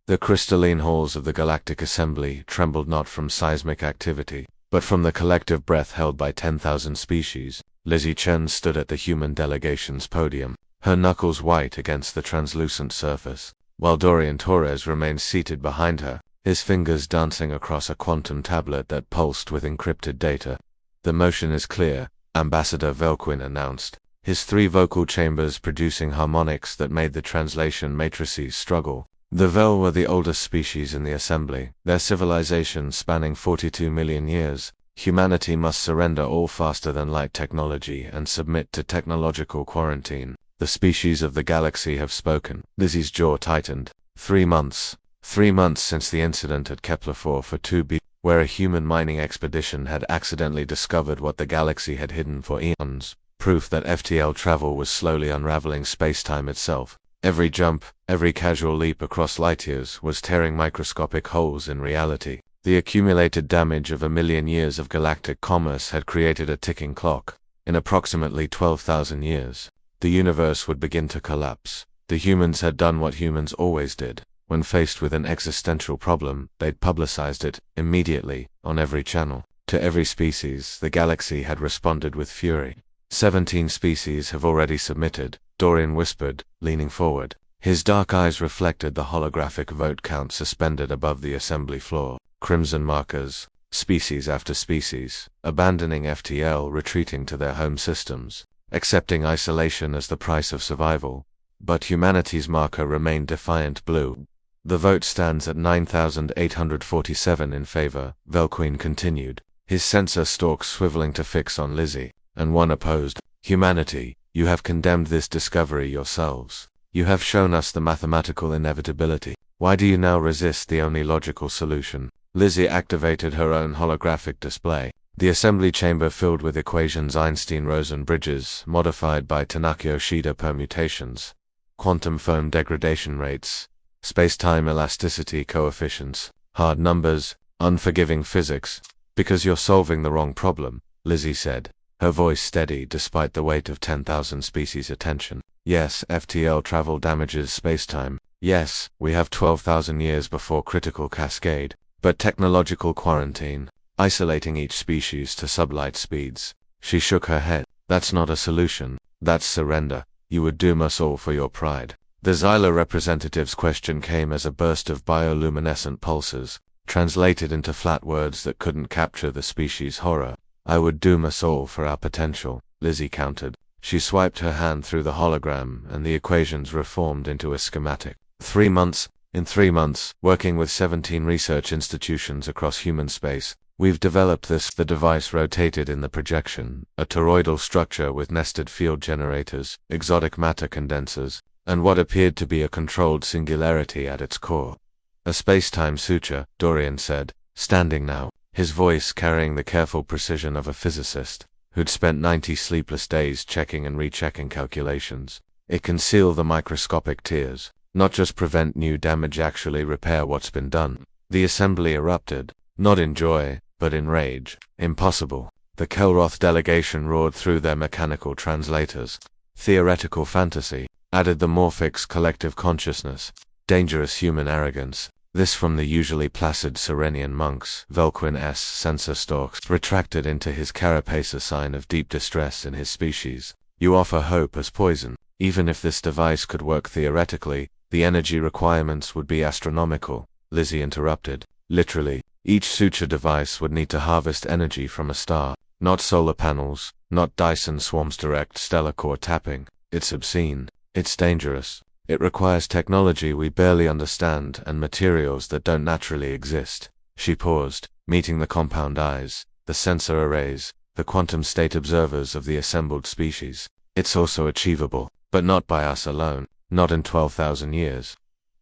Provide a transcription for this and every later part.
The crystalline halls of the Galactic Assembly trembled not from seismic activity, but from the collective breath held by 10,000 species. Lizzie Chen stood at the human delegation's podium, her knuckles white against the translucent surface, while Dorian Torres remained seated behind her, his fingers dancing across a quantum tablet that pulsed with encrypted data. "The motion is clear," Ambassador Velquin announced, his 3 vocal chambers producing harmonics that made the translation matrices struggle. The Vel were the oldest species in the Assembly, their civilization spanning 42 million years. Humanity must surrender all faster-than-light technology and submit to technological quarantine. The species of the galaxy have spoken. Lizzie's jaw tightened. 3 months. 3 months since the incident at Kepler-4 for 2b, where a human mining expedition had accidentally discovered what the galaxy had hidden for eons. Proof that FTL travel was slowly unraveling space-time itself. Every jump, every casual leap across light years was tearing microscopic holes in reality. The accumulated damage of a million years of galactic commerce had created a ticking clock. In approximately 12,000 years, the universe would begin to collapse. The humans had done what humans always did. When faced with an existential problem, they'd publicized it, immediately, on every channel. To every species, the galaxy had responded with fury. 17 species have already submitted, Dorian whispered, leaning forward. His dark eyes reflected the holographic vote count suspended above the assembly floor. Crimson markers, species after species, abandoning FTL, retreating to their home systems, accepting isolation as the price of survival. But humanity's marker remained defiant blue. "The vote stands at 9,847 in favor," Velquin continued, his sensor stalks swiveling to fix on Lizzie, "and 1 opposed. Humanity, you have condemned this discovery yourselves. You have shown us the mathematical inevitability. Why do you now resist the only logical solution?" Lizzie activated her own holographic display. The assembly chamber filled with equations, Einstein-Rosen bridges, modified by Tanaka-Yoshida permutations, quantum foam degradation rates, space-time elasticity coefficients, hard numbers, unforgiving physics. "Because you're solving the wrong problem," Lizzie said, her voice steady despite the weight of 10,000 species' attention. "Yes, FTL travel damages space-time. Yes, we have 12,000 years before critical cascade. But technological quarantine, isolating each species to sublight speeds." She shook her head. "That's not a solution. That's surrender. You would doom us all for your pride." The Xyla representative's question came as a burst of bioluminescent pulses, translated into flat words that couldn't capture the species' horror. "I would doom us all for our potential," Lizzie countered. She swiped her hand through the hologram and the equations reformed into a schematic. 3 months. In 3 months, working with 17 research institutions across human space, we've developed this. The device rotated in the projection, a toroidal structure with nested field generators, exotic matter condensers, and what appeared to be a controlled singularity at its core. "A space-time suture," Dorian said, standing now, his voice carrying the careful precision of a physicist who'd spent 90 sleepless days checking and rechecking calculations. "It can seal the microscopic tears. Not just prevent new damage, actually repair what's been done." The assembly erupted, not in joy, but in rage. "Impossible." The Kelroth delegation roared through their mechanical translators. "Theoretical fantasy," added the Morphic's collective consciousness. "Dangerous human arrogance." This from the usually placid Serenian monks. Velquin's sensor stalks retracted into his carapace, a sign of deep distress in his species. "You offer hope as poison. Even if this device could work theoretically, the energy requirements would be astronomical," Lizzie interrupted. "Literally, each suture device would need to harvest energy from a star. Not solar panels, not Dyson Swarm's direct stellar core tapping. It's obscene. It's dangerous. It requires technology we barely understand and materials that don't naturally exist." She paused, meeting the compound eyes, the sensor arrays, the quantum state observers of the assembled species. "It's also achievable, but not by us alone. Not in 12,000 years."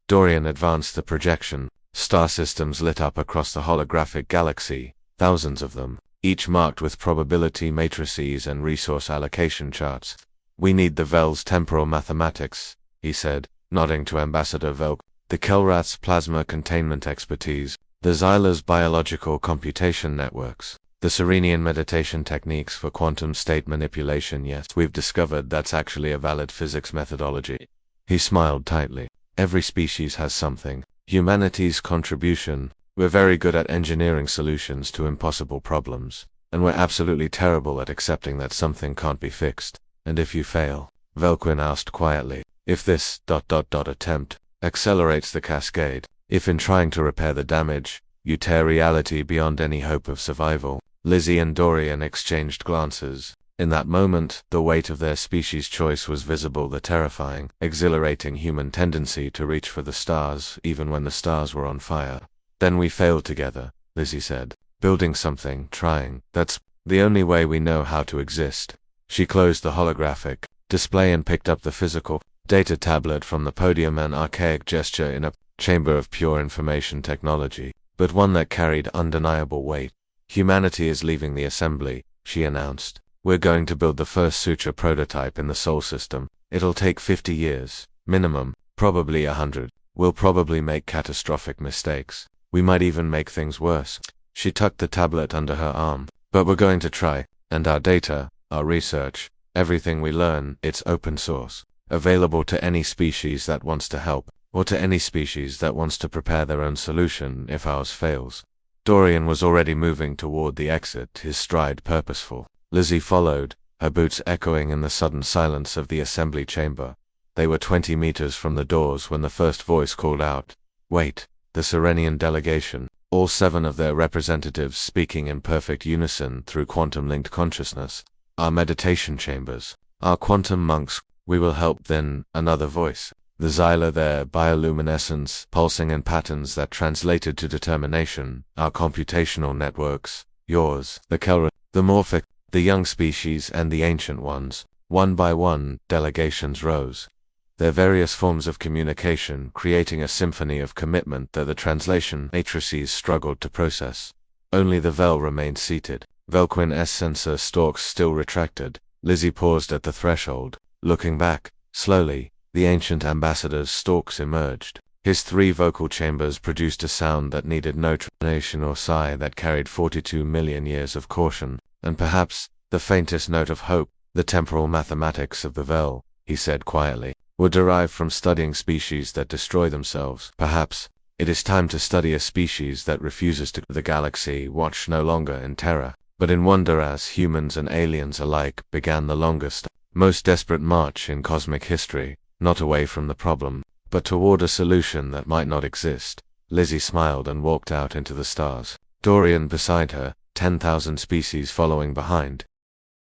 Dorian advanced the projection. Star systems lit up across the holographic galaxy, thousands of them, each marked with probability matrices and resource allocation charts. "We need the Vel's temporal mathematics," he said, nodding to Ambassador Velk, "the Kelrath's plasma containment expertise, the Xyla's biological computation networks, the Serenian meditation techniques for quantum state manipulation. Yes, we've discovered that's actually a valid physics methodology." He smiled tightly. "Every species has something. Humanity's contribution. We're very good at engineering solutions to impossible problems, and we're absolutely terrible at accepting that something can't be fixed. And if you fail, Velquin asked quietly, if this attempt accelerates the cascade, if in trying to repair the damage, you tear reality beyond any hope of survival. Lizzie and Dorian exchanged glances. In that moment, the weight of their species' choice was visible, the terrifying, exhilarating human tendency to reach for the stars even when the stars were on fire. Then we failed together, Lizzie said. Building something, trying, that's the only way we know how to exist. She closed the holographic display and picked up the physical data tablet from the podium, an archaic gesture in a chamber of pure information technology, but one that carried undeniable weight. Humanity is leaving the assembly, she announced. We're going to build the first suture prototype in the Sol system. It'll take 50 years, minimum, probably 100. We'll probably make catastrophic mistakes. We might even make things worse. She tucked the tablet under her arm. But we're going to try, and our data, our research, everything we learn, it's open source, available to any species that wants to help, or to any species that wants to prepare their own solution if ours fails. Dorian was already moving toward the exit, his stride purposeful. Lizzie followed, her boots echoing in the sudden silence of the assembly chamber. They were 20 meters from the doors when the first voice called out, "Wait!" The Serenian delegation, all 7 of their representatives speaking in perfect unison through quantum-linked consciousness. "Our meditation chambers. Our quantum monks. We will help." Then, another voice. The Xyla, their bioluminescence pulsing in patterns that translated to determination. "Our computational networks. Yours." The Kelra, the Morphic, the young species and the ancient ones. One by one, delegations rose. Their various forms of communication creating a symphony of commitment that the translation matrices struggled to process. Only the Vel remained seated. Velquin's sensor stalks still retracted. Lizzie paused at the threshold. Looking back, slowly, the ancient ambassador's stalks emerged. His 3 vocal chambers produced a sound that needed no translation or sigh, that carried 42 million years of caution, and perhaps the faintest note of hope. The temporal mathematics of the Vel, he said quietly, were derived from studying species that destroy themselves. Perhaps it is time to study a species that refuses to. The galaxy watched no longer in terror, but in wonder as humans and aliens alike began the longest, most desperate march in cosmic history, not away from the problem, but toward a solution that might not exist. Lizzie smiled and walked out into the stars. Dorian beside her, 10,000 species following behind.